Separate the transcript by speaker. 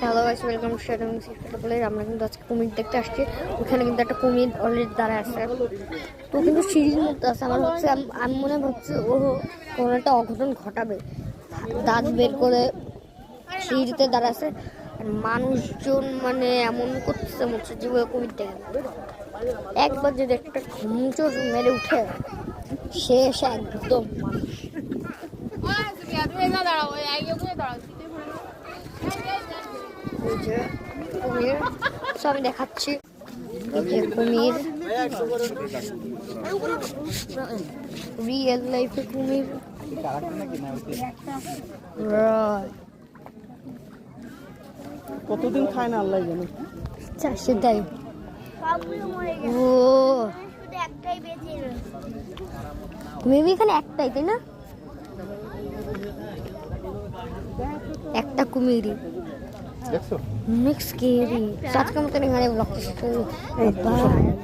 Speaker 1: Hello guys, welcome to shadow বলে আমরা কিন্তু আজকে কুমির দেখতে আসছি। ওখানে কিন্তু একটা কুমির অলরেডি দাঁড়ায় আছে, তো কিন্তু সিঁড়ির মধ্যে আছে। আমার হচ্ছে আমি মনে ভাবছি ও কোনো একটা অঘটন ঘটাবে, দাঁত বের করে সিঁড়িতে দাঁড়ায় আছে। আর মানুষজন মানে এমন করতেছে মনে যে কুমির দেখে একবার যদি একটা ঘুমচোর মেরে উঠে শেষ একদম মানুষ। ওই যে কুমির, তো আমি দেখাচ্ছি এই যে কুমির, রিয়েল লাইফে কুমির।
Speaker 2: কতদিন খায় না আল্লাহ জানে।
Speaker 1: আচ্ছা সেটাই। ও মেবি এখানে একটাই, তাই না? একটা কুমিরই
Speaker 2: দেখছো
Speaker 1: মিক্স কেরি। আজকের মতন এখানে ব্লগটা শেষ করি।